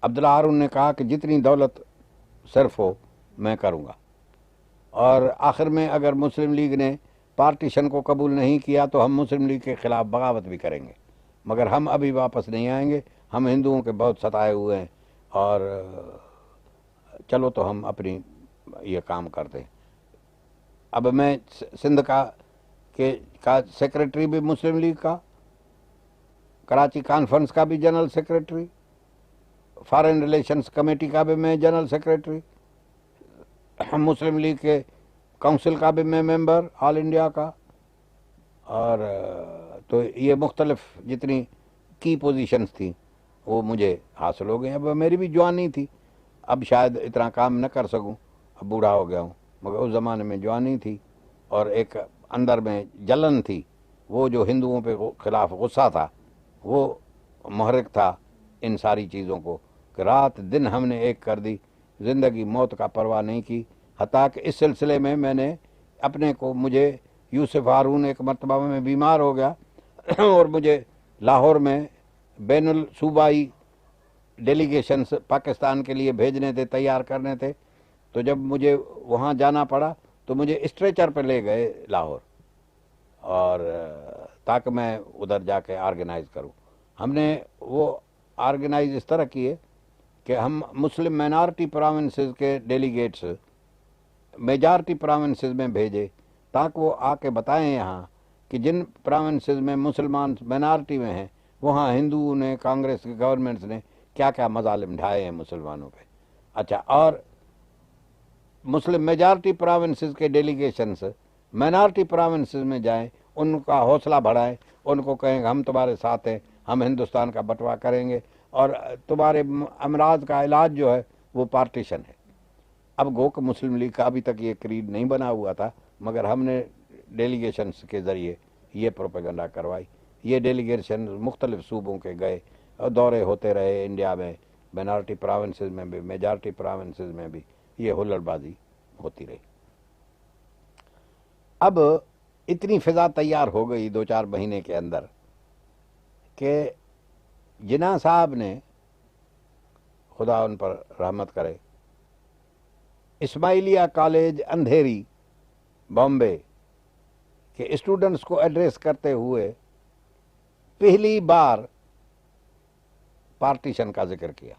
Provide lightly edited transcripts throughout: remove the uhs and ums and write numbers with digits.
عبداللہ ہارون نے کہا کہ جتنی دولت صرف ہو میں کروں گا، اور آخر میں اگر مسلم لیگ نے پارٹیشن کو قبول نہیں کیا تو ہم مسلم لیگ کے خلاف بغاوت بھی کریں گے، مگر ہم ابھی واپس نہیں آئیں گے، ہم ہندوؤں کے بہت ستائے ہوئے ہیں، اور چلو تو ہم اپنی یہ کام کرتے ہیں۔ اب میں سندھ کا سیکریٹری بھی مسلم لیگ کا، کراچی کانفرنس کا بھی general secretary, foreign relations committee کا بھی میں جنرل سیکریٹری، مسلم لیگ کے کونسل کا بھی میں ممبر آل انڈیا کا، اور تو یہ مختلف جتنی کی پوزیشنز تھیں وہ مجھے حاصل ہو گئی۔ اب میری بھی جوانی تھی، اب شاید اتنا کام نہ کر سکوں، اب بوڑھا ہو گیا ہوں، مگر اس زمانے میں جوانی تھی اور ایک اندر میں جلن تھی، وہ جو ہندوؤں پہ خلاف غصہ تھا وہ محرک تھا ان ساری چیزوں کو، کہ رات دن ہم نے ایک کر دی، زندگی موت کا پرواہ نہیں کی، حتیٰ کہ اس سلسلے میں میں نے اپنے کو، مجھے یوسف ہارون ایک مرتبہ میں بیمار ہو گیا اور مجھے لاہور میں بین الصوبائی ڈیلیگیشنز پاکستان کے لیے بھیجنے تھے، تیار کرنے تھے، تو جب مجھے وہاں جانا پڑا تو مجھے اسٹریچر پہ لے گئے لاہور، اور تاکہ میں ادھر جا کے آرگنائز کروں۔ ہم نے وہ آرگنائز اس طرح کیے کہ ہم مسلم مینارٹی پراونسز کے ڈیلیگیٹس میجارٹی پراونسز میں بھیجے، تاکہ وہ آ کے بتائیں یہاں کہ جن پراونسز میں مسلمان مینارٹی میں ہیں وہاں ہندوؤں نے، کانگریس کی گورنمنٹس نے کیا کیا مظالم ڈھائے ہیں مسلمانوں پہ۔ اچھا، اور مسلم میجارٹی پراونسز کے ڈیلیگیشنس مینارٹی پراونسز میں جائیں، ان کا حوصلہ بڑھائیں، ان کو کہیں کہ ہم تمہارے ساتھ ہیں، ہم ہندوستان کا بٹوا کریں گے، اور تمہارے امراض کا علاج جو ہے وہ پارٹیشن ہے۔ اب گو کہ مسلم لیگ کا ابھی تک یہ کریڈ نہیں بنا ہوا تھا، مگر ہم نے ڈیلیگیشنز کے ذریعے یہ پروپیگنڈا کروائی۔ یہ ڈیلیگیشن مختلف صوبوں کے گئے اور دورے ہوتے رہے انڈیا میں، مینارٹی پراونسز میں بھی، میجارٹی پراونسز میں بھی، یہ ہلڑ بازی ہوتی رہی۔ اب اتنی فضا تیار ہو گئی 2-4 مہینے کے اندر کہ جناح صاحب نے، خدا ان پر رحمت کرے، اسماعیلیہ کالج اندھیری بامبے کے اسٹوڈنٹس کو ایڈریس کرتے ہوئے پہلی بار پارٹیشن کا ذکر کیا،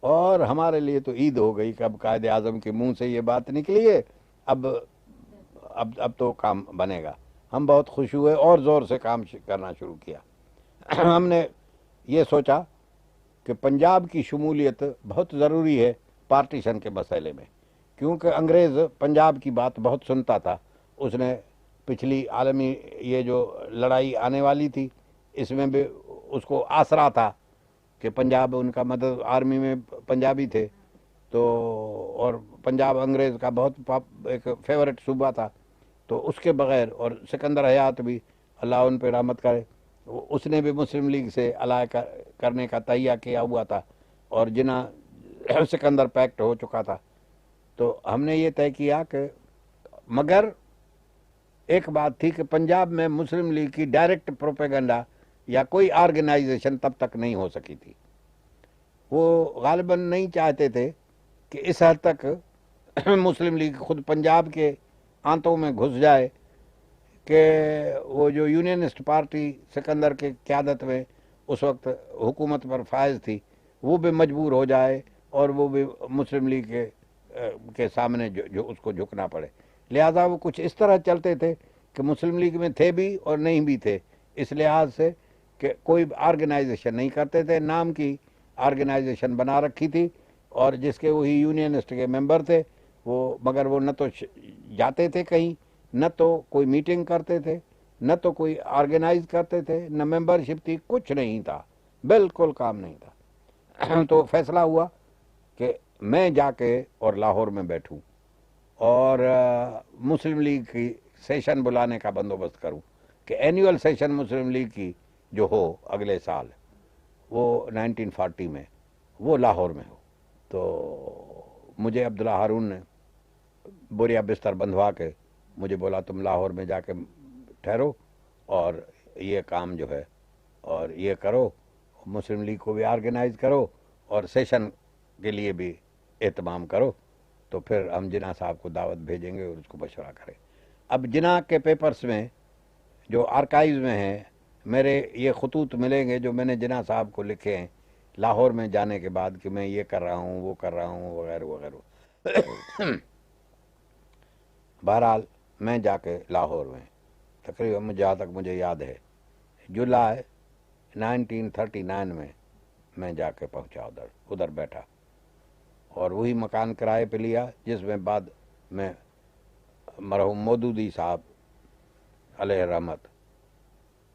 اور ہمارے لیے تو عید ہو گئی کہ اب قائد اعظم کے منہ سے یہ بات نکلی ہے، اب تو کام بنے گا۔ ہم بہت خوش ہوئے اور زور سے کام کرنا شروع کیا۔ ہم نے یہ سوچا کہ پنجاب کی شمولیت بہت ضروری ہے پارٹیشن کے مسئلے میں، کیونکہ انگریز پنجاب کی بات بہت سنتا تھا، اس نے پچھلی عالمی یہ جو لڑائی آنے والی تھی اس میں بھی اس کو آسرا تھا کہ پنجاب ان کا مدد، آرمی میں پنجابی تھے تو، اور پنجاب انگریز کا بہت ایک فیورٹ صوبہ تھا، تو اس کے بغیر، اور سکندر حیات بھی اللہ ان پہ رحمت کرے، اس نے بھی مسلم لیگ سے علیحدہ کرنے کا تہیہ کیا ہوا تھا، اور جناح سکندر پیکٹ ہو چکا تھا۔ تو ہم نے یہ طے کیا کہ، مگر ایک بات تھی کہ پنجاب میں مسلم لیگ کی ڈائریکٹ پروپیگنڈا یا کوئی آرگنائزیشن تب تک نہیں ہو سکی تھی۔ وہ غالباً نہیں چاہتے تھے کہ اس حد تک مسلم لیگ خود پنجاب کے آنتوں میں گھس جائے کہ وہ جو یونینسٹ پارٹی سکندر کے قیادت میں اس وقت حکومت پر فائز تھی وہ بھی مجبور ہو جائے، اور وہ بھی مسلم لیگ کے سامنے جو اس کو جھکنا پڑے۔ لہذا وہ کچھ اس طرح چلتے تھے کہ مسلم لیگ میں تھے بھی اور نہیں بھی تھے، اس لحاظ سے کہ کوئی آرگنائزیشن نہیں کرتے تھے، نام کی آرگنائزیشن بنا رکھی تھی، اور جس کے وہی یونینسٹ کے ممبر تھے وہ، مگر وہ نہ تو جاتے تھے کہیں، نہ تو کوئی میٹنگ کرتے تھے، نہ تو کوئی آرگنائز کرتے تھے، نہ ممبرشپ تھی، کچھ نہیں تھا، بالکل کام نہیں تھا۔ تو فیصلہ ہوا کہ میں جا کے اور لاہور میں بیٹھوں اور مسلم لیگ کی سیشن بلانے کا بندوبست کروں، کہ اینیول سیشن مسلم لیگ کی جو ہو اگلے سال، وہ 1940 میں، وہ لاہور میں ہو۔ تو مجھے عبداللہ ہارون نے بوریا بستر بندھوا کے مجھے بولا تم لاہور میں جا کے ٹھہرو اور یہ کام جو ہے اور یہ کرو، مسلم لیگ کو بھی آرگنائز کرو، اور سیشن کے لیے بھی اہتمام کرو، تو پھر ہم جناح صاحب کو دعوت بھیجیں گے اور اس کو مشورہ کریں۔ اب جناح کے پیپرز میں جو آرکائیوز میں ہیں، میرے یہ خطوط ملیں گے جو میں نے جناح صاحب کو لکھے ہیں لاہور میں جانے کے بعد کہ میں یہ کر رہا ہوں، وہ کر رہا ہوں، وغیرہ وغیرہ۔ بہرحال میں جا کے لاہور میں تقریباً جہاں تک مجھے یاد ہے جولائی 1939 میں میں جا کے پہنچا ادھر بیٹھا، اور وہی مکان کرائے پہ لیا جس میں بعد میں مرحوم مودودی صاحب علیہ رحمت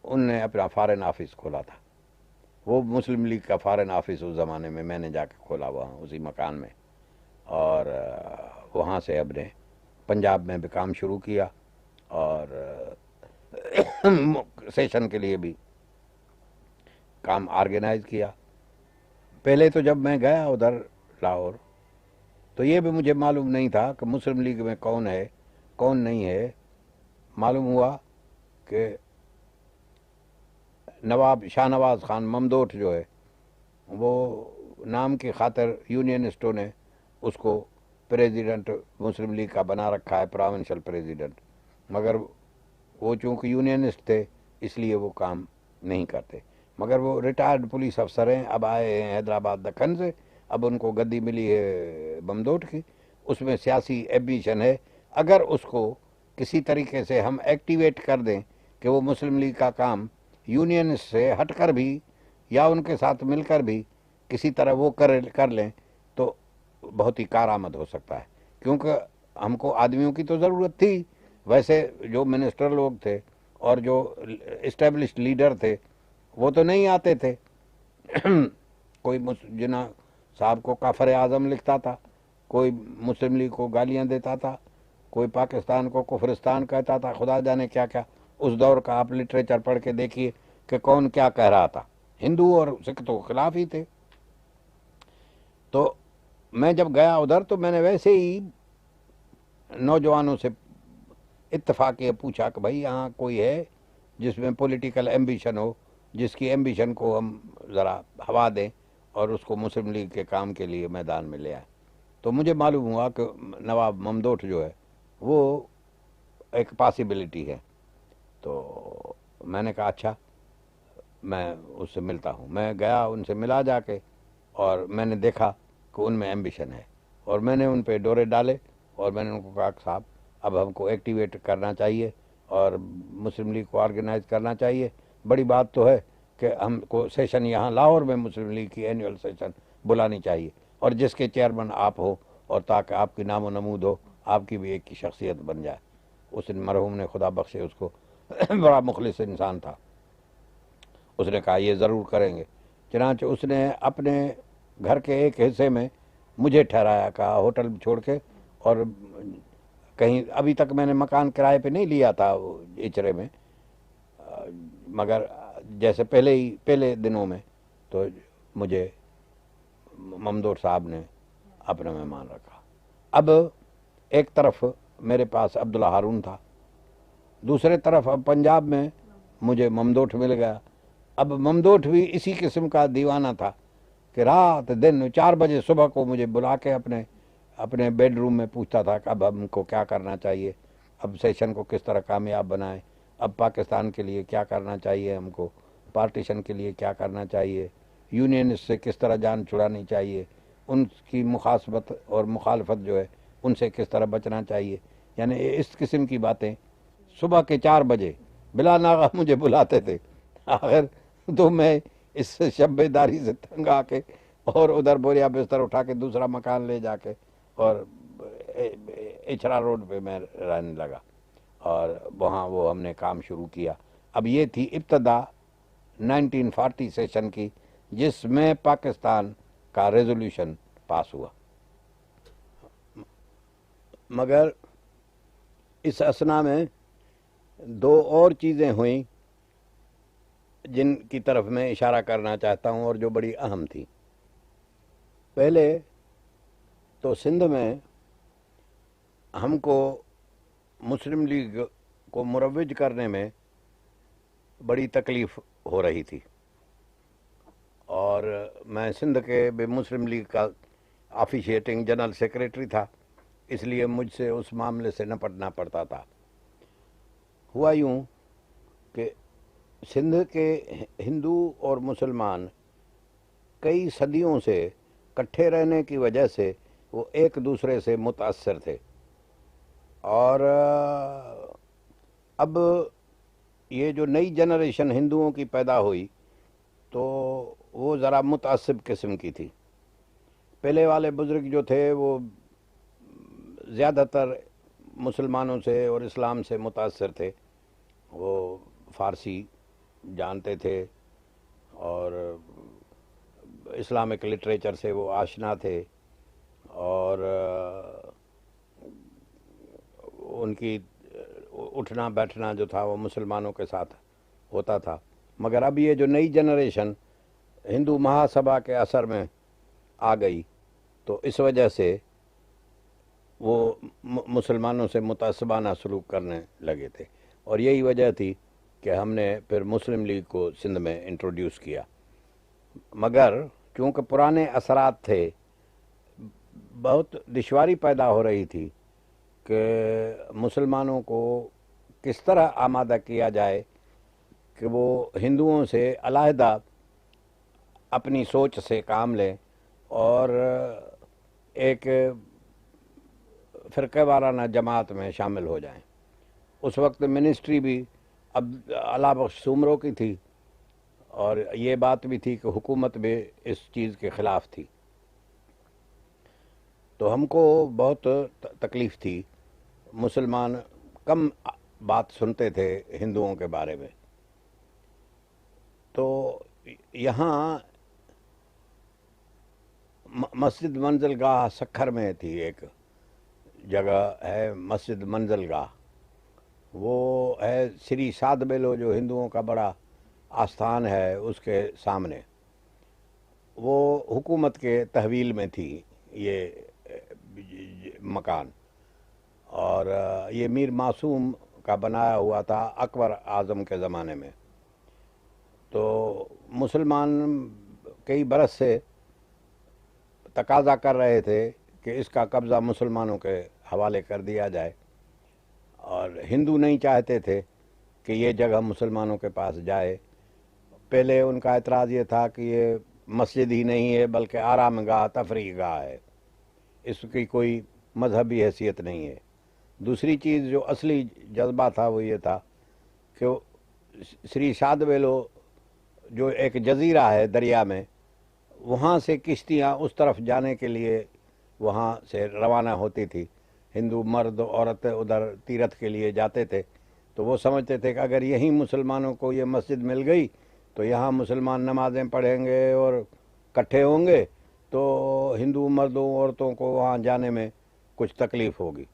ان نے اپنا فارن آفس کھولا تھا۔ وہ مسلم لیگ کا فارن آفس اس زمانے میں نے جا کے کھولا وہاں اسی مکان میں، اور وہاں سے اب نے پنجاب میں بھی کام شروع کیا اور سیشن کے لیے بھی کام آرگنائز کیا۔ پہلے تو جب میں گیا ادھر لاہور تو یہ بھی مجھے معلوم نہیں تھا کہ مسلم لیگ میں کون ہے کون نہیں ہے۔ معلوم ہوا کہ نواب شاہ نواز خان ممدوٹ جو ہے وہ نام کی خاطر یونینسٹوں نے اس کو پریزیڈنٹ مسلم لیگ کا بنا رکھا ہے، پراونشل پریزیڈنٹ، مگر وہ چونکہ یونینسٹ تھے اس لیے وہ کام نہیں کرتے، مگر وہ ریٹائرڈ پولیس افسر ہیں، اب آئے ہیں حیدرآباد دکن سے، اب ان کو گدی ملی ہے ممدوٹ کی، اس میں سیاسی ایمبیشن ہے۔ اگر اس کو کسی طریقے سے ہم ایکٹیویٹ کر دیں کہ وہ مسلم لیگ کا کام یونینسٹ سے ہٹ کر بھی یا ان کے ساتھ مل کر بھی کسی طرح وہ کر لیں تو بہت ہی کارآمد ہو سکتا ہے، کیونکہ ہم کو آدمیوں کی تو ضرورت تھی، ویسے جو منسٹر لوگ تھے اور جو اسٹیبلشڈ لیڈر تھے وہ تو نہیں آتے تھے۔ کوئی جناح صاحب کو کافر اعظم لکھتا تھا، کوئی مسلم لیگ کو گالیاں دیتا تھا، کوئی پاکستان کو کفرستان کہتا تھا، خدا جانے کیا کیا۔ اس دور کا آپ لٹریچر پڑھ کے دیکھیے کہ کون کیا کہہ رہا تھا، ہندو اور سکھ تو خلاف ہی تھے۔ تو میں جب گیا ادھر تو میں نے ویسے ہی نوجوانوں سے اتفاقیہ پوچھا کہ بھائی یہاں کوئی ہے جس میں پولیٹیکل ایمبیشن ہو، جس کی ایمبیشن کو ہم ذرا ہوا دیں اور اس کو مسلم لیگ کے کام کے لیے میدان میں لے آئیں۔ تو مجھے معلوم ہوا کہ نواب ممدوٹ جو ہے وہ ایک پاسبلٹی ہے۔ تو میں نے کہا اچھا میں اس سے ملتا ہوں۔ میں گیا ان سے ملا جا کے، اور میں نے دیکھا کہ ان میں ایمبیشن ہے، اور میں نے ان پہ ڈورے ڈالے اور میں نے ان کو کہا کہ صاحب اب ہم کو ایکٹیویٹ کرنا چاہیے اور مسلم لیگ کو آرگنائز کرنا چاہیے۔ بڑی بات تو ہے کہ ہم کو سیشن یہاں لاہور میں مسلم لیگ کی اینیول سیشن بلانی چاہیے، اور جس کے چیئرمین آپ ہو، اور تاکہ آپ کی نام و نمود ہو، آپ کی بھی ایک کی شخصیت بن جائے۔ اس مرحوم نے خدا بخشے اس کو بڑا مخلص انسان تھا، اس نے کہا یہ ضرور کریں گے۔ چنانچہ اس نے اپنے گھر کے ایک حصے میں مجھے ٹھہرایا، کہا ہوٹل چھوڑ کے، اور کہیں ابھی تک میں نے مکان کرائے پہ نہیں لیا تھا اچرے میں، مگر جیسے پہلے دنوں میں تو مجھے ممدوٹ صاحب نے اپنا مہمان رکھا۔ اب ایک طرف میرے پاس عبداللہ ہارون تھا، دوسرے طرف اب پنجاب میں مجھے ممدوٹ مل گیا۔ اب ممدوٹ بھی اسی قسم کا دیوانہ تھا کہ رات دن 4 بجے صبح کو مجھے بلا کے اپنے بیڈ روم میں پوچھتا تھا کہ اب ہم کو کیا کرنا چاہیے، اب سیشن کو کس طرح کامیاب بنائیں، اب پاکستان کے لیے کیا کرنا چاہیے، ہم کو پارٹیشن کے لیے کیا کرنا چاہیے، یونین سے کس طرح جان چھڑانی چاہیے، ان کی مخاصمت اور مخالفت جو ہے ان سے کس طرح بچنا چاہیے، یعنی اس قسم کی باتیں صبح کے 4 بجے بلا ناغہ مجھے بلاتے تھے۔ آخر تو میں اس شب بیداری سے تنگ آ کے اور ادھر بوریا بستر اٹھا کے دوسرا مکان لے جا کے اور اچرا روڈ پہ میں رہنے لگا، اور وہاں وہ ہم نے کام شروع کیا۔ اب یہ تھی ابتدا 1940 سیشن کی، جس میں پاکستان کا ریزولوشن پاس ہوا، مگر اس اسنا میں 2 اور چیزیں ہوئیں جن کی طرف میں اشارہ کرنا چاہتا ہوں اور جو بڑی اہم تھی۔ پہلے تو سندھ میں ہم کو مسلم لیگ کو مروج کرنے میں بڑی تکلیف ہو رہی تھی، اور میں سندھ کے بھی مسلم لیگ کا آفیشیٹنگ جنرل سیکریٹری تھا، اس لیے مجھ سے اس معاملے سے نپٹنا پڑتا تھا۔ ہوا یوں کہ سندھ کے ہندو اور مسلمان کئی صدیوں سے کٹھے رہنے کی وجہ سے وہ ایک دوسرے سے متاثر تھے، اور اب یہ جو نئی جنریشن ہندوؤں کی پیدا ہوئی تو وہ ذرا متعصب قسم کی تھی۔ پہلے والے بزرگ جو تھے وہ زیادہ تر مسلمانوں سے اور اسلام سے متاثر تھے، وہ فارسی جانتے تھے اور اسلامک لٹریچر سے وہ آشنا تھے، اور ان کی اٹھنا بیٹھنا جو تھا وہ مسلمانوں کے ساتھ ہوتا تھا۔ مگر اب یہ جو نئی جنریشن ہندو مہاسبھا کے اثر میں آ گئی تو اس وجہ سے وہ مسلمانوں سے متعصبانہ سلوک کرنے لگے تھے، اور یہی وجہ تھی کہ ہم نے پھر مسلم لیگ کو سندھ میں انٹروڈیوس کیا۔ مگر چونکہ پرانے اثرات تھے، بہت دشواری پیدا ہو رہی تھی کہ مسلمانوں کو کس طرح آمادہ کیا جائے کہ وہ ہندوؤں سے علیحدہ اپنی سوچ سے کام لیں اور ایک فرقہ وارانہ جماعت میں شامل ہو جائیں۔ اس وقت منسٹری بھی اب اللہ بخش سومرو کی تھی، اور یہ بات بھی تھی کہ حکومت بھی اس چیز کے خلاف تھی، تو ہم کو بہت تکلیف تھی۔ مسلمان کم بات سنتے تھے ہندوؤں کے بارے میں۔ تو یہاں مسجد منزل گاہ سکھر میں تھی، ایک جگہ ہے مسجد منزل گاہ، وہ ہے سری ساد بیلو جو ہندوؤں کا بڑا آستان ہے، اس کے سامنے۔ وہ حکومت کے تحویل میں تھی یہ مکان، اور یہ میر معصوم کا بنایا ہوا تھا اکبر اعظم کے زمانے میں۔ تو مسلمان کئی برس سے تقاضا کر رہے تھے کہ اس کا قبضہ مسلمانوں کے حوالے کر دیا جائے، اور ہندو نہیں چاہتے تھے کہ یہ جگہ مسلمانوں کے پاس جائے۔ پہلے ان کا اعتراض یہ تھا کہ یہ مسجد ہی نہیں ہے بلکہ آرام گاہ، تفریح گاہ ہے، اس کی کوئی مذہبی حیثیت نہیں ہے۔ دوسری چیز جو اصلی جذبہ تھا وہ یہ تھا کہ سری ساد ویلو جو ایک جزیرہ ہے دریا میں، وہاں سے کشتیاں اس طرف جانے کے لیے وہاں سے روانہ ہوتی تھی۔ ہندو مرد عورت ادھر تیرتھ کے لیے جاتے تھے، تو وہ سمجھتے تھے کہ اگر یہیں مسلمانوں کو یہ مسجد مل گئی تو یہاں مسلمان نمازیں پڑھیں گے اور کٹھے ہوں گے، تو ہندو مردوں عورتوں کو وہاں جانے میں کچھ تکلیف ہوگی۔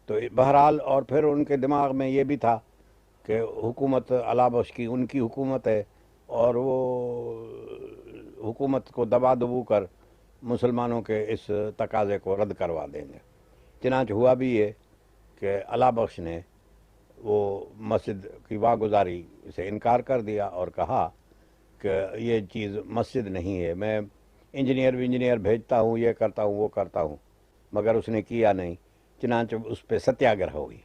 تو بہرحال، اور پھر ان کے دماغ میں یہ بھی تھا کہ حکومت اللہ بخش کی ان کی حکومت ہے، اور وہ حکومت کو دبا دبو کر مسلمانوں کے اس تقاضے کو رد کروا دیں گے۔ چنانچہ ہوا بھی یہ کہ اللہ بخش نے وہ مسجد کی واگزاری سے انکار کر دیا اور کہا کہ یہ چیز مسجد نہیں ہے، میں انجینئر بھیجتا ہوں، یہ کرتا ہوں وہ کرتا ہوں، مگر اس نے کیا نہیں۔ چنانچہ اس پہ ستیاگرہ ہوئی۔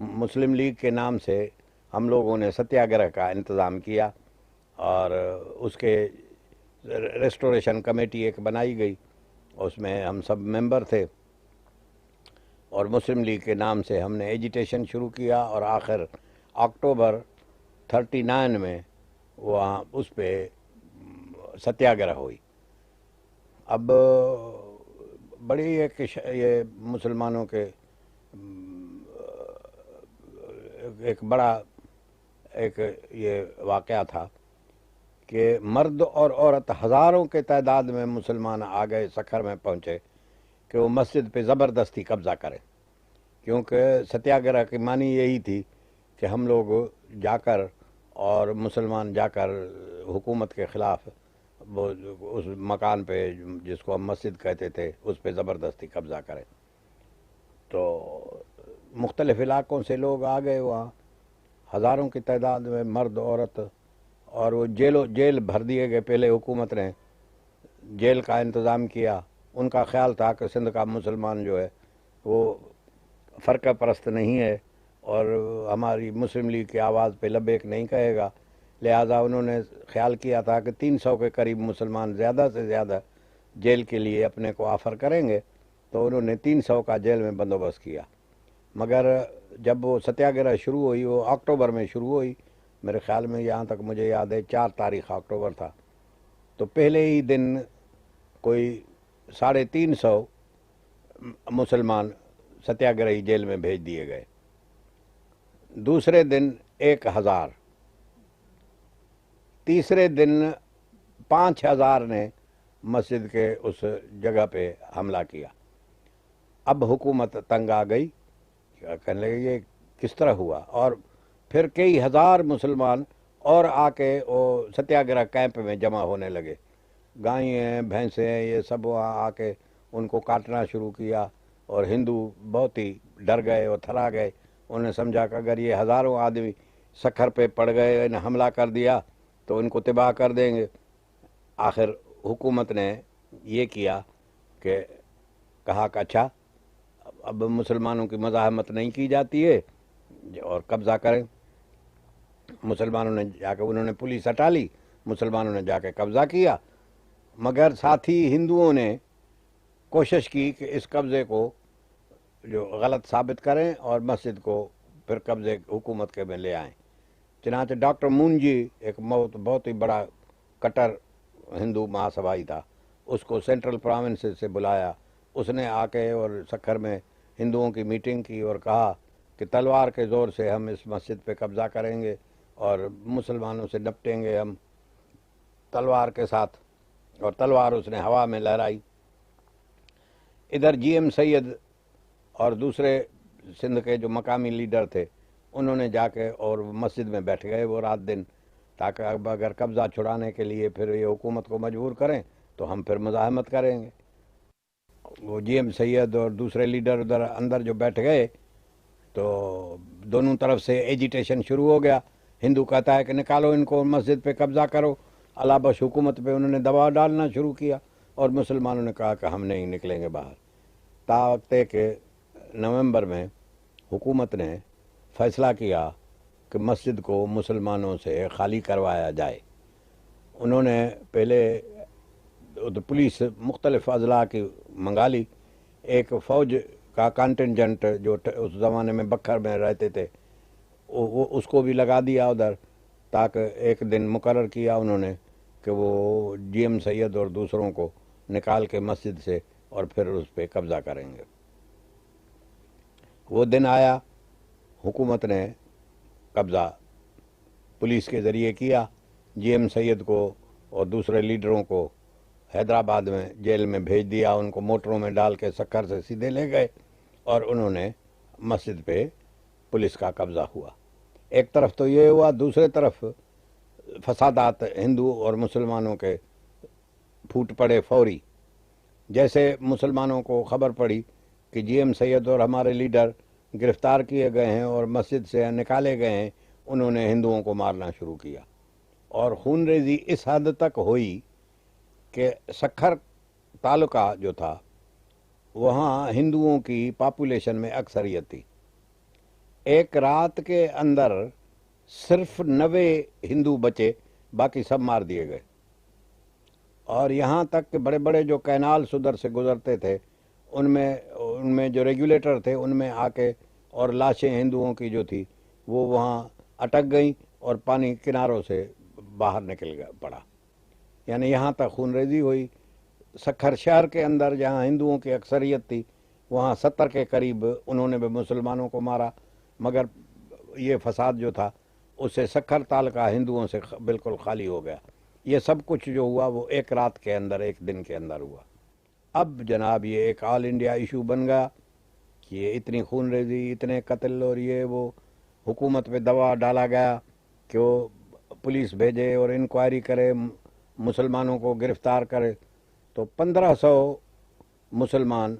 مسلم لیگ کے نام سے ہم لوگوں نے ستیاگرہ کا انتظام کیا، اور اس کے ریسٹوریشن کمیٹی ایک بنائی گئی، اس میں ہم سب ممبر تھے، اور مسلم لیگ کے نام سے ہم نے ایجیٹیشن شروع کیا، اور آخر اکتوبر 39 میں وہاں اس پہ ستیاگرہ ہوئی۔ اب بڑی یہ مسلمانوں کے ایک بڑا یہ واقعہ تھا کہ مرد اور عورت ہزاروں کے تعداد میں مسلمان آ گئے، سکھر میں پہنچے کہ وہ مسجد پہ زبردستی قبضہ کریں، کیونکہ ستیاگرہ کی معنی یہی تھی کہ ہم لوگ جا کر اور مسلمان جا کر حکومت کے خلاف وہ اس مکان پہ جس کو ہم مسجد کہتے تھے اس پہ زبردستی قبضہ کریں۔ تو مختلف علاقوں سے لوگ آ گئے وہاں، ہزاروں کی تعداد میں مرد عورت، اور وہ جیل بھر دیے گئے. پہلے حکومت نے جیل کا انتظام کیا. ان کا خیال تھا کہ سندھ کا مسلمان جو ہے وہ فرقہ پرست نہیں ہے اور ہماری مسلم لیگ کی آواز پہ لبیک نہیں کہے گا، لہٰذا انہوں نے خیال کیا تھا کہ 300 کے قریب مسلمان زیادہ سے زیادہ جیل کے لیے اپنے کو آفر کریں گے، تو انہوں نے 300 کا جیل میں بندوبست کیا. مگر جب وہ ستیہ گرہ شروع ہوئی، وہ اکتوبر میں شروع ہوئی، میرے خیال میں یہاں تک مجھے یاد ہے 4 تاریخ اکتوبر تھا، تو پہلے ہی دن کوئی 350 مسلمان ستیہ گرہی جیل میں بھیج دیے گئے. دوسرے دن 1000، تیسرے دن 5000 نے مسجد کے اس جگہ پہ حملہ کیا. اب حکومت تنگ آ گئی، کہنے لگے یہ کس طرح ہوا، اور پھر کئی ہزار مسلمان اور آ کے وہ ستیہ گرہ کیمپ میں جمع ہونے لگے. گائیں بھینسیں یہ سب وہاں آ کے ان کو کاٹنا شروع کیا، اور ہندو بہت ہی ڈر گئے اور تھرا گئے. انہوں نے سمجھا کہ اگر یہ ہزاروں آدمی سکھر پہ پڑ گئے، انہیں حملہ کر دیا تو ان کو تباہ کر دیں گے. آخر حکومت نے یہ کیا کہ کہا کہ اچھا اب مسلمانوں کی مزاحمت نہیں کی جاتی ہے اور قبضہ کریں. مسلمانوں نے جا کے انہوں نے پولیس ہٹا لی، مسلمانوں نے جا کے قبضہ کیا. مگر ساتھ ہی ہندوؤں نے کوشش کی کہ اس قبضے کو جو غلط ثابت کریں اور مسجد کو پھر قبضے حکومت کے میں لے آئیں. چنانچہ ڈاکٹر مونجی ایک بہت ہی بڑا کٹر ہندو مہاسبھائی تھا، اس کو سینٹرل پروونس سے بلایا. اس نے آ کے اور سکھر میں ہندوؤں کی میٹنگ کی اور کہا کہ تلوار کے زور سے ہم اس مسجد پہ قبضہ کریں گے اور مسلمانوں سے نپٹیں گے ہم تلوار کے ساتھ. اور تلوار اس نے ہوا میں لہرائی. ادھر جی ایم سید اور دوسرے سندھ کے جو مقامی لیڈر تھے انہوں نے جا کے اور مسجد میں بیٹھ گئے وہ رات دن، تاکہ اب اگر قبضہ چھڑانے کے لیے پھر یہ حکومت کو مجبور کریں تو ہم پھر مزاحمت کریں گے. وہ جی ایم سید اور دوسرے لیڈر ادھر اندر جو بیٹھ گئے تو دونوں طرف سے ایجیٹیشن شروع ہو گیا. ہندو کہتا ہے کہ نکالو ان کو، مسجد پہ قبضہ کرو. علابش حکومت پہ انہوں نے دباؤ ڈالنا شروع کیا اور مسلمانوں نے کہا کہ ہم نہیں نکلیں گے باہر. تاوقت کہ نومبر میں حکومت نے فیصلہ کیا کہ مسجد کو مسلمانوں سے خالی کروایا جائے. انہوں نے پہلے پولیس مختلف اضلاع کی منگا لی. ایک فوج کا کانٹینجنٹ جو اس زمانے میں بکھر میں رہتے تھے وہ اس کو بھی لگا دیا ادھر، تاکہ ایک دن مقرر کیا انہوں نے کہ وہ جی ایم سید اور دوسروں کو نکال کے مسجد سے اور پھر اس پہ قبضہ کریں گے. وہ دن آیا، حکومت نے قبضہ پولیس کے ذریعے کیا. جی ایم سید کو اور دوسرے لیڈروں کو حیدرآباد میں جیل میں بھیج دیا. ان کو موٹروں میں ڈال کے سکھر سے سیدھے لے گئے اور انہوں نے مسجد پہ پولیس کا قبضہ ہوا. ایک طرف تو یہ ہوا، دوسرے طرف فسادات ہندو اور مسلمانوں کے پھوٹ پڑے فوری. جیسے مسلمانوں کو خبر پڑی کہ جی ایم سید اور ہمارے لیڈر گرفتار کیے گئے ہیں اور مسجد سے نکالے گئے ہیں، انہوں نے ہندوؤں کو مارنا شروع کیا. اور خون ریزی اس حد تک ہوئی کہ سکھر تعلقہ جو تھا وہاں ہندوؤں کی پاپولیشن میں اکثریت تھی. ایک رات کے اندر صرف 90 ہندو بچے، باقی سب مار دیے گئے. اور یہاں تک کہ بڑے بڑے جو کینالس ادھر سے گزرتے تھے ان میں جو ریگولیٹر تھے ان میں آ کے اور لاشیں ہندوؤں کی جو تھی وہ وہاں اٹک گئیں اور پانی کناروں سے باہر نکل پڑا. یعنی یہاں تک خون ریزی ہوئی. سکھر شہر کے اندر جہاں ہندوؤں کی اکثریت تھی وہاں 70 کے قریب انہوں نے بھی مسلمانوں کو مارا. مگر یہ فساد جو تھا اس سے سکھر تعلقہ ہندوؤں سے بالکل خالی ہو گیا. یہ سب کچھ جو ہوا وہ ایک رات کے اندر، ایک دن کے اندر ہوا. اب جناب یہ ایک آل انڈیا ایشو بن گیا کہ یہ اتنی خون ریزی، اتنے قتل اور یہ وہ حکومت پہ دباؤ ڈالا گیا کہ وہ پولیس بھیجے اور انکوائری کرے، مسلمانوں کو گرفتار کرے. تو 1500 مسلمان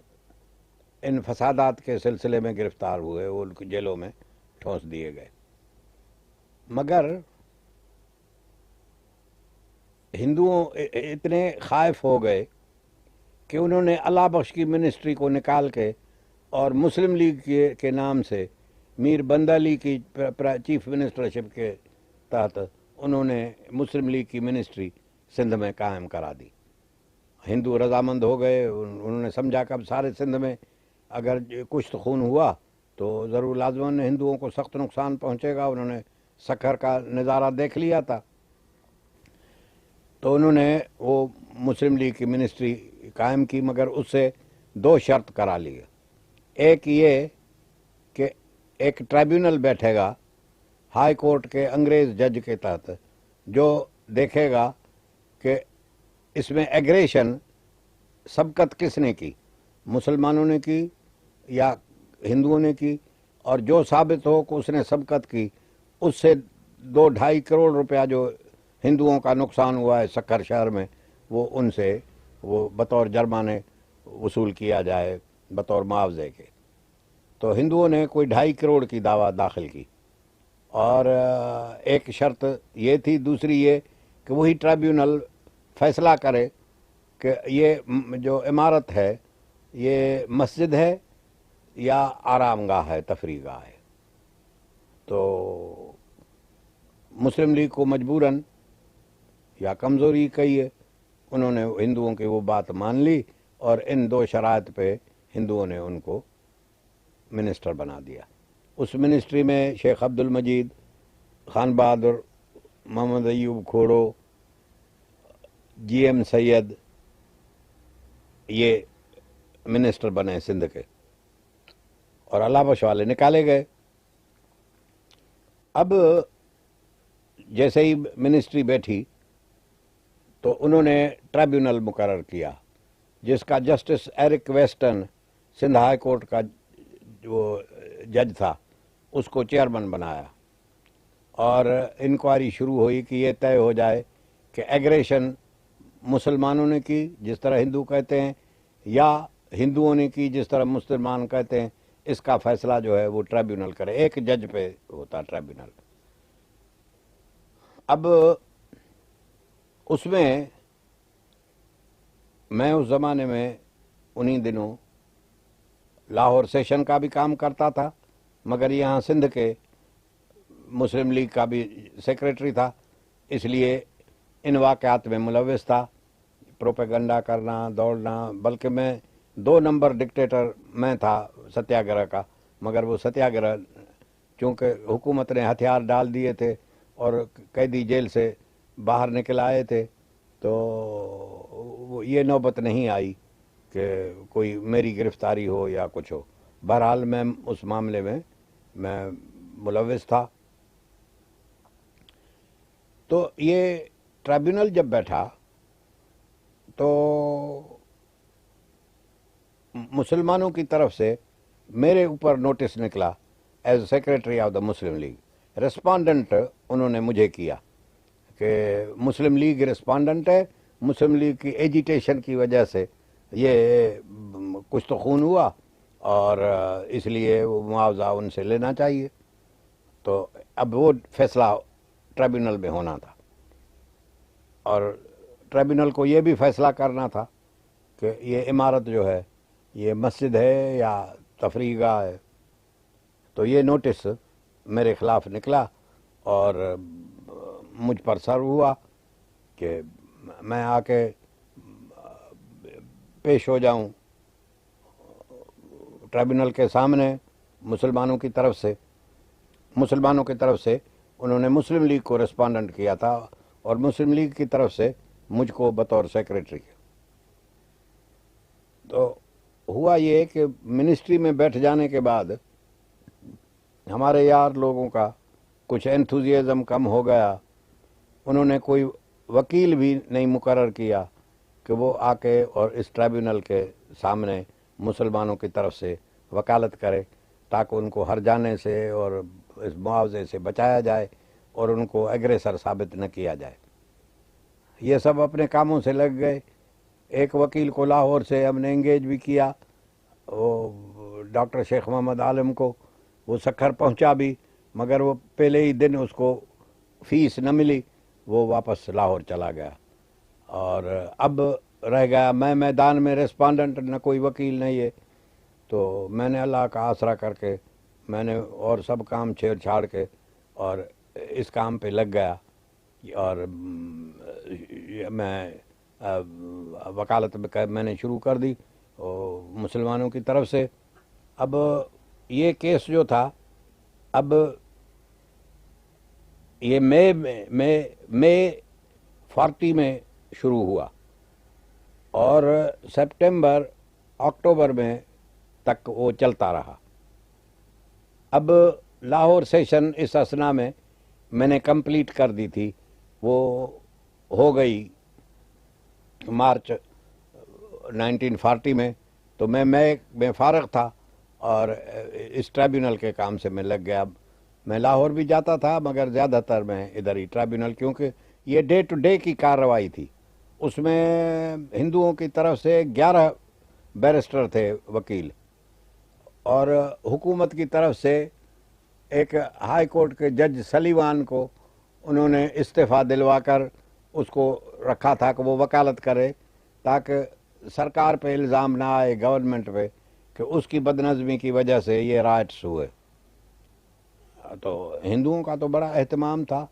ان فسادات کے سلسلے میں گرفتار ہوئے، وہ جیلوں میں ٹھونس دیے گئے. مگر ہندوؤں اتنے خائف ہو گئے کہ انہوں نے اللہ بخش کی منسٹری کو نکال کے اور مسلم لیگ کے نام سے میر بند علی کی چیف منسٹرشپ کے تحت انہوں نے مسلم لیگ کی منسٹری سندھ میں قائم کرا دی. ہندو رضامند ہو گئے. انہوں نے سمجھا کہ اب سارے سندھ میں اگر کچھ تو خون ہوا تو ضرور لازماً ہندوؤں کو سخت نقصان پہنچے گا. انہوں نے سکھر کا نظارہ دیکھ لیا تھا. تو انہوں نے وہ مسلم لیگ کی منسٹری قائم کی، مگر اس سے 2 شرط کرا لی. ایک یہ کہ ایک ٹریبیونل بیٹھے گا ہائی کورٹ کے انگریز جج کے تحت، جو دیکھے گا کہ اس میں ایگریشن سبقت کس نے کی، مسلمانوں نے کی یا ہندوؤں نے کی، اور جو ثابت ہو کہ اس نے سبقت کی اس سے 2-2.5 کروڑ روپیہ جو ہندوؤں کا نقصان ہوا ہے سکھر شہر میں، وہ ان سے وہ بطور جرمانے وصول کیا جائے بطور معاوضے کے. تو ہندوؤں نے کوئی 2.5 کروڑ کی دعویٰ داخل کی. اور ایک شرط یہ تھی، دوسری یہ کہ وہی ٹریبیونل فیصلہ کرے کہ یہ جو عمارت ہے یہ مسجد ہے یا آرام گاہ ہے، تفریح گاہ ہے. تو مسلم لیگ کو مجبوراً یا کمزوری کہیے، انہوں نے ہندوؤں کی وہ بات مان لی اور ان 2 شرائط پہ ہندوؤں نے ان کو منسٹر بنا دیا. اس منسٹری میں شیخ عبد المجید، خان بہادر، محمد ایوب کھوڑو، جی ایم سید، یہ منسٹر بنے سندھ کے، اور اللہ بخش والے نکالے گئے. اب جیسے ہی منسٹری بیٹھی تو انہوں نے ٹریبیونل مقرر کیا جس کا justice Eric Weston, Sindh high court کا جو جج تھا، اس کو چیئرمین بنایا. اور انکوائری شروع ہوئی کہ یہ طے ہو جائے کہ ایگریشن مسلمانوں نے کی جس طرح ہندو کہتے ہیں یا ہندوؤں نے کی جس طرح مسلمان کہتے ہیں. اس کا فیصلہ جو ہے وہ ٹریبیونل کرے. ایک جج پہ ہوتا ٹریبیونل. اب اس میں اس زمانے میں انہی دنوں لاہور سیشن کا بھی کام کرتا تھا، مگر یہاں سندھ کے مسلم لیگ کا بھی سیکریٹری تھا، اس لیے ان واقعات میں ملوث تھا، پروپیگنڈا کرنا، دوڑنا. بلکہ میں 2 نمبر ڈکٹیٹر میں تھا ستیہ گرہ کا. مگر وہ ستیہ گرہ چونکہ حکومت نے ہتھیار ڈال دیے تھے اور قیدی جیل سے باہر نکل آئے تھے، تو یہ نوبت نہیں آئی کہ کوئی میری گرفتاری ہو یا کچھ ہو. بہرحال میں اس معاملے میں ملوث تھا. تو یہ ٹریبیونل جب بیٹھا تو مسلمانوں کی طرف سے میرے اوپر نوٹس نکلا as secretary of the Muslim league. Respondent انہوں نے مجھے کیا کہ مسلم لیگ ریسپونڈنٹ ہے، مسلم لیگ کی ایجیٹیشن کی وجہ سے یہ کچھ تو خون ہوا اور اس لیے وہ معاوضہ ان سے لینا چاہیے. تو اب وہ فیصلہ ٹریبیونل میں ہونا تھا، اور ٹریبیونل کو یہ بھی فیصلہ کرنا تھا کہ یہ عمارت جو ہے یہ مسجد ہے یا تفریح گاہ ہے. تو یہ نوٹس میرے خلاف نکلا اور مجھ پر سرو ہوا کہ میں آ کے پیش ہو جاؤں ٹریبیونل کے سامنے. مسلمانوں کی طرف سے انہوں نے مسلم لیگ کو ریسپونڈنٹ کیا تھا اور مسلم لیگ کی طرف سے مجھ کو بطور سیکریٹری. تو ہوا یہ کہ منسٹری میں بیٹھ جانے کے بعد ہمارے یار لوگوں کا کچھ انتھوزیازم کم ہو گیا. انہوں نے کوئی وکیل بھی نہیں مقرر کیا کہ وہ آ کے اور اس ٹریبیونل کے سامنے مسلمانوں کی طرف سے وکالت کرے تاکہ ان کو ہر جانے سے اور اس معاوضے سے بچایا جائے اور ان کو ایگریسر ثابت نہ کیا جائے. یہ سب اپنے کاموں سے لگ گئے. ایک وکیل کو لاہور سے ہم نے انگیج بھی کیا، وہ ڈاکٹر شیخ محمد عالم کو. وہ سکھر پہنچا بھی، مگر وہ پہلے ہی دن اس کو فیس نہ ملی، وہ واپس لاہور چلا گیا. اور اب رہ گیا میں میدان میں ریسپونڈنٹ، نہ کوئی وکیل نہیں ہے، تو میں نے اللہ کا آسرا کر کے میں نے اور سب کام چھیڑ چھاڑ کے اور اس کام پہ لگ گیا، اور میں وکالت میں نے شروع کر دی مسلمانوں کی طرف سے۔ اب یہ کیس جو تھا، اب یہ مئی 40 میں شروع ہوا اور سپٹمبر اکتوبر میں تک وہ چلتا رہا۔ اب لاہور سیشن اس اسنا میں نے کمپلیٹ کر دی تھی، وہ ہو گئی مارچ 1940 میں، تو میں فارغ تھا اور اس ٹریبیونل کے کام سے میں لگ گیا۔ میں لاہور بھی جاتا تھا مگر زیادہ تر میں ادھر ہی ٹریبیونل، کیونکہ یہ ڈے ٹو ڈے کی کارروائی تھی۔ اس میں ہندوؤں کی طرف سے 11 بیرسٹر تھے وکیل، اور حکومت کی طرف سے ایک ہائی کورٹ کے جج سلیوان کو انہوں نے استعفیٰ دلوا کر اس کو رکھا تھا کہ وہ وکالت کرے، تاکہ سرکار پہ الزام نہ آئے، گورنمنٹ پہ، کہ اس کی بدنظمی کی وجہ سے یہ رائٹس ہوئے۔ تو ہندوؤں کا تو بڑا اہتمام تھا،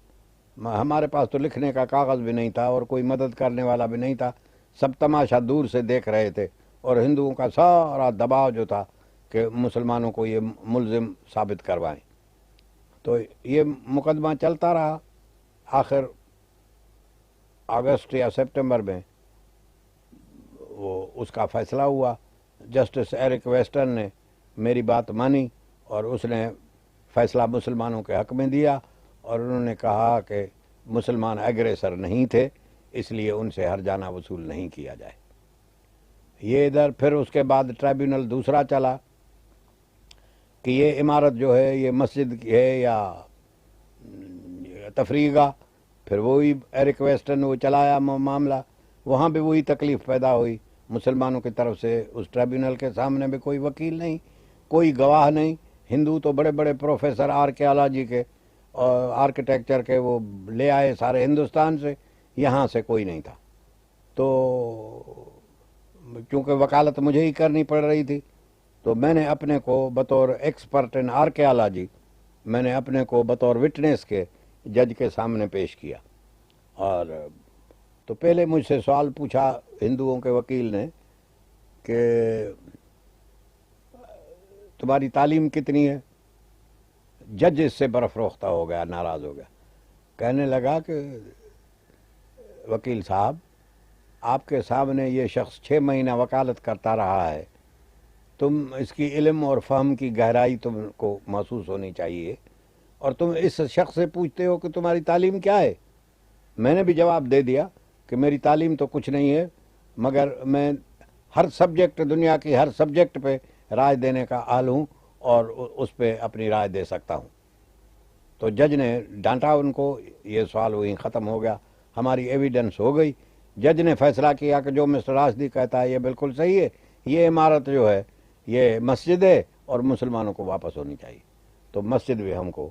ہمارے پاس تو لکھنے کا کاغذ بھی نہیں تھا اور کوئی مدد کرنے والا بھی نہیں تھا، سب تماشا دور سے دیکھ رہے تھے، اور ہندوؤں کا سارا دباؤ جو تھا کہ مسلمانوں کو یہ ملزم ثابت کروائیں۔ تو یہ مقدمہ چلتا رہا، آخر اگست یا سپٹمبر میں وہ اس کا فیصلہ ہوا۔ جسٹس ایرک ویسٹرن نے میری بات مانی اور اس نے فیصلہ مسلمانوں کے حق میں دیا، اور انہوں نے کہا کہ مسلمان ایگریسر نہیں تھے، اس لیے ان سے ہرجانہ وصول نہیں کیا جائے۔ یہ ادھر پھر اس کے بعد ٹریبیونل دوسرا چلا کہ یہ عمارت جو ہے یہ مسجد کی ہے یا تفریح گاہ، پھر وہی ایرک ویسٹرن نے وہ چلایا معاملہ، وہاں بھی وہی تکلیف پیدا ہوئی مسلمانوں کی طرف سے۔ اس ٹریبیونل کے سامنے بھی کوئی وکیل نہیں، کوئی گواہ نہیں، ہندو تو بڑے بڑے پروفیسر آرکیالوجی کے اور آرکیٹیکچر کے وہ لے آئے سارے ہندوستان سے، یہاں سے کوئی نہیں تھا۔ تو چونکہ وکالت مجھے ہی کرنی پڑ رہی تھی، تو میں نے اپنے کو بطور ایکسپرٹ ان آرکیالوجی میں نے اپنے کو بطور وٹنس کے جج کے سامنے پیش کیا، اور تو پہلے مجھ سے سوال پوچھا ہندوؤں کے وکیل نے کہ تمہاری تعلیم کتنی ہے؟ جج اس سے برافروختہ ہو گیا، ناراض ہو گیا، کہنے لگا کہ وکیل صاحب آپ کے سامنے یہ شخص 6 مہینہ وکالت کرتا رہا ہے، تم اس کی علم اور فہم کی گہرائی تم کو محسوس ہونی چاہیے، اور تم اس شخص سے پوچھتے ہو کہ تمہاری تعلیم کیا ہے؟ میں نے بھی جواب دے دیا کہ میری تعلیم تو کچھ نہیں ہے، مگر میں ہر سبجیکٹ، دنیا کی ہر سبجیکٹ پہ رائے دینے کا اہل ہوں اور اس پہ اپنی رائے دے سکتا ہوں۔ تو جج نے ڈانٹا ان کو، یہ سوال وہیں ختم ہو گیا، ہماری ایویڈنس ہو گئی۔ جج نے فیصلہ کیا کہ جو مسٹر راشدی کہتا ہے یہ بالکل صحیح ہے، یہ عمارت جو ہے یہ مسجد ہے اور مسلمانوں کو واپس ہونی چاہیے۔ تو مسجد بھی ہم کو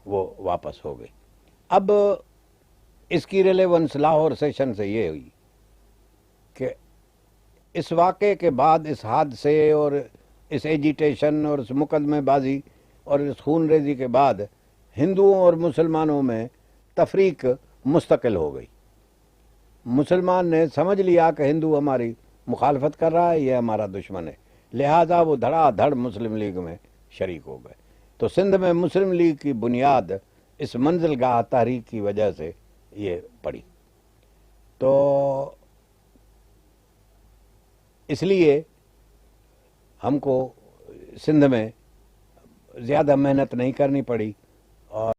وہ واپس ہو گئی۔ اب اس کی ریلیونس لاہور سیشن سے یہ ہوئی کہ اس واقعے کے بعد، اس حادثے اور اس ایجیٹیشن اور اس مقدمے بازی اور اس خون ریزی کے بعد، ہندوؤں اور مسلمانوں میں تفریق مستقل ہو گئی۔ مسلمان نے سمجھ لیا کہ ہندو ہماری مخالفت کر رہا ہے، یہ ہمارا دشمن ہے، لہٰذا وہ دھڑا دھڑ مسلم لیگ میں شریک ہو گئے۔ تو سندھ میں مسلم لیگ کی بنیاد اس منزل گاہ تحریک کی وجہ سے یہ پڑی۔ تو اس لیے ہم کو سندھ میں زیادہ محنت نہیں کرنی پڑی،